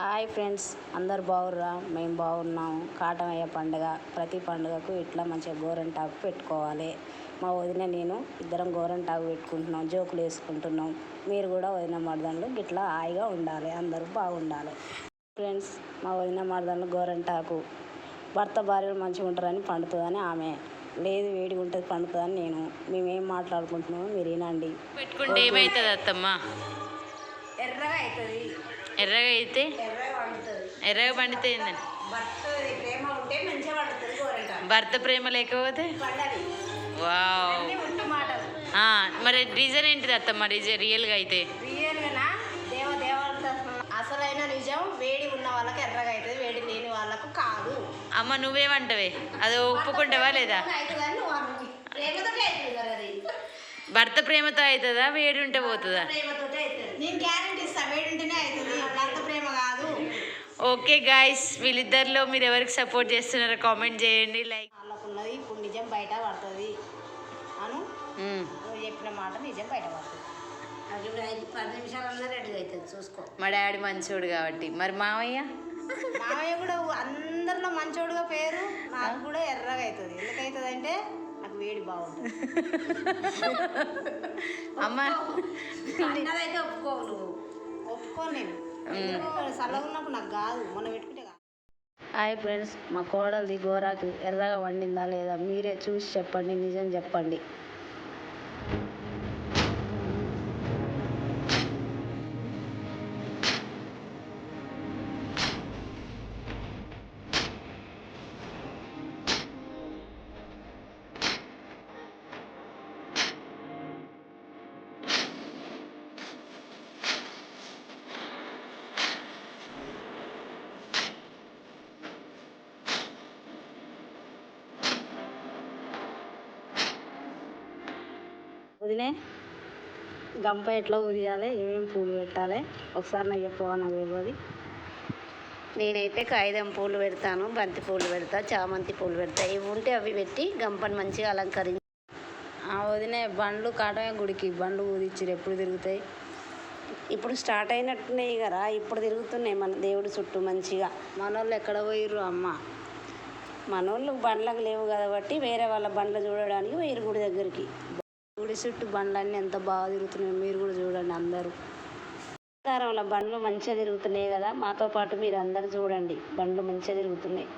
Hi friends, అందరు బాగుర్రా? మేము బాగున్నాం. కాటమయ్య పండుగ ప్రతి పండుగకు ఇట్లా మంచిగా గోరంటాకు పెట్టుకోవాలి. మా వదిన నేను ఇద్దరం గోరంటాకు పెట్టుకుంటున్నాం, జోకులు వేసుకుంటున్నాం. మీరు కూడా వదిన మరదళ్ళు ఇట్లా హాయిగా ఉండాలి, అందరూ బాగుండాలి. ఫ్రెండ్స్, మా వదిన మరదళ్ళు గోరంటాకు భర్త భార్యలు మంచిగా ఉంటారని పండుతుందని ఆమె, లేదు వేడిగా ఉంటుంది పండుతుందని నేను. మేమేం మాట్లాడుకుంటున్నామో మీరు వినండి. పెట్టుకుంటే ఏమవుతుంది అత్తమ్మ? ఎర్రగా అవుతుంది. ఎర్రగా అయితే ఎర్రగా పండితే ఏందండి? ప్రేమ ఉంటే మంచిగా పడుతుంది గోరంటాకు. భర్త ప్రేమ లేకపోతే వావ్. మరి రీజన్ ఏంటిది అత్తమ్మ? రియల్గా అయితే రియల్గా అసలైన నిజం వేడి ఉన్న వాళ్ళకి ఎర్రగా అవుతుంది, వేడి లేని వాళ్ళకు కాదు. అమ్మ నువ్వేమంటావే? అది ఒప్పుకుంటావా లేదా? భర్త ప్రేమతో అవుతుందా, వేడి ఉంటే పోతుందా? నేను గ్యారెంటీ ఇస్తా, వేడి ఉంటేనే అవుతుంది, భర్త ప్రేమ కాదు. ఓకే గాయస్, వీళ్ళిద్దరిలో మీరు ఎవరికి సపోర్ట్ చేస్తున్నారో కామెంట్ చేయండి. లైక్ వాళ్ళకున్నది ఇప్పుడు నిజం బయట పడుతుంది అను, నువ్వు చెప్పిన మాట నిజం బయట పడుతుంది. అది 10 నిమిషాలన్నా రెడీ అవుతుంది, చూసుకో. మా డాడీ మంచోడు కాబట్టి. మరి మామయ్య కూడా అందరిలో మంచోడుగా పేరు, నాకు కూడా ఎర్రగా అవుతుంది. ఎందుకు అవుతుంది అంటే నాకు వేడి బాగుంటుంది. అమ్మ అన్నదైతే ఒప్పుకోవు, నువ్వు ఒప్పుకోను. నేను చల్లగా ఉన్నప్పుడు నాకు కాదు, మొన్న పెట్టుకుంటే కాదు. హాయ్ ఫ్రెండ్స్, మా కోడలిది గోరాకు ఎర్రగా వండిందా లేదా మీరే చూసి చెప్పండి, నిజం చెప్పండి. వదిలే, గంప ఎట్లా ఉరియాలి, ఏమేమి పూలు పెట్టాలి ఒకసారి నాకు చెప్పవా? నాకు తెలియదు. నేనైతే కాగితం పూలు పెడతాను, బంతి పూలు పెడతా, చామంతి పూలు పెడతా. ఇవి ఉంటే అవి పెట్టి గంపని మంచిగా అలంకరించి. వదిలే, బండ్లు కాటమయ్య గుడికి బండ్లు ఊదిచ్చిరు, ఎప్పుడు తిరుగుతాయి? ఇప్పుడు స్టార్ట్ అయినట్టున్నాయి కదా, ఇప్పుడు తిరుగుతున్నాయి మన దేవుడి చుట్టూ మంచిగా. మనోళ్ళు ఎక్కడ పోయిర్రు అమ్మ? మనోళ్ళు బండ్లకు లేవు కాబట్టి వేరే వాళ్ళ బండ్లు చూడడానికి పోయిర్రు గుడి దగ్గరికి. గుడి చుట్టూ బండ్లన్నీ ఎంత బాగా తిరుగుతున్నాయి, మీరు కూడా చూడండి అందరూ. ప్రకారంలో బండ్లు మంచిగా తిరుగుతున్నాయి కదా, మాతో పాటు మీరు అందరూ చూడండి, బండ్లు మంచిగా తిరుగుతున్నాయి.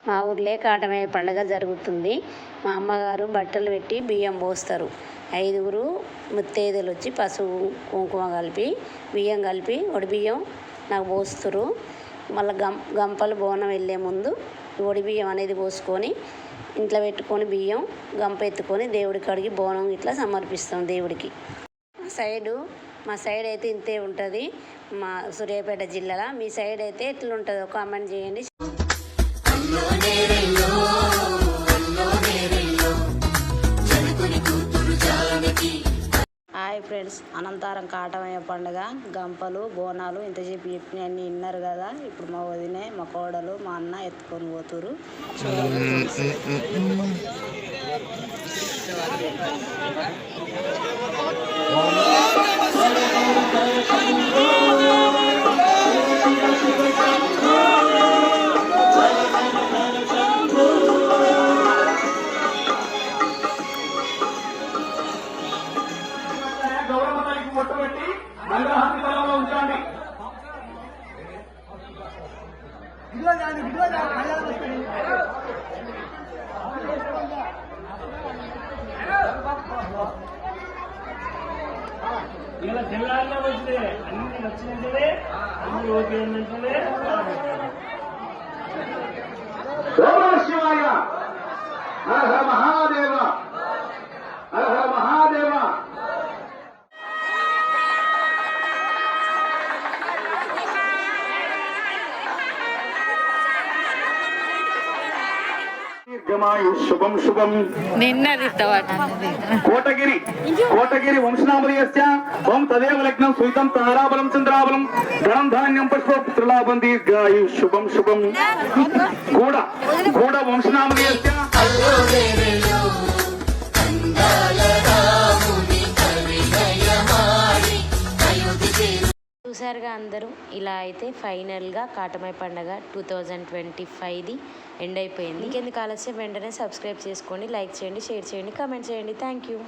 మా ఊర్లే కాటమయ్య పండుగ జరుగుతుంది. మా అమ్మగారు బట్టలు పెట్టి బియ్యం పోస్తారు. 5 ముత్తైదులు వచ్చి పసుపు కుంకుమ కలిపి బియ్యం కలిపి ఒడి బియ్యం నాకు పోస్తారు. మళ్ళీ గంపలు బోనం వెళ్ళే ముందు ఒడి బియ్యం అనేది పోసుకొని ఇంట్లో పెట్టుకొని బియ్యం గంప ఎత్తుకొని దేవుడికి కడిగి బోనం ఇట్లా సమర్పిస్తాం దేవుడికి. మా సైడ్ అయితే ఇంతే ఉంటుంది, మా సూర్యాపేట జిల్లాలో. మీ సైడ్ అయితే ఎట్లుంటుందో కామెంట్ చేయండి. హాయ్ ఫ్రెండ్స్, అనంతరం కాటమయ్య పండుగ గంపలు బోనాలు ఇంతసేపు చెప్పినవన్నీ విన్నారు కదా. ఇప్పుడు మా వదినే మా కోడలు మా అన్న ఎత్తుకొని పోతురు. కొట్టుబెట్టి మంగళహారతి తలంలో ఉంచండి. ఇలా జిల్లాల్లో వచ్చింది అన్ని నచ్చినట్లే అన్ని ఓకే అన్నట్లే ఓం శివాయ. హర హర మహాదేవ, హర హర మహాదేవ. దీర్ఘమాయు శుభం శుభం. నిన్నది కోటగిరి వంశనామధేయస్య ఓం తదేవ లగ్నం సుయితం తారాబలం చంద్రాబలం ధనం ధాన్యం పుష్పపుత్రలాభం దీర్ఘాయు శుభం శుభం. గూఢ వంశనామధేయస్య చూసారుగా అందరూ. ఇలా అయితే ఫైనల్గా కాటమై పండగ 2025ది ఎండ్ అయిపోయింది. ఇంకెందుకు ఆలస్యం, వెంటనే సబ్స్క్రైబ్ చేసుకోండి, లైక్ చేయండి, షేర్ చేయండి, కామెంట్ చేయండి. Thank you.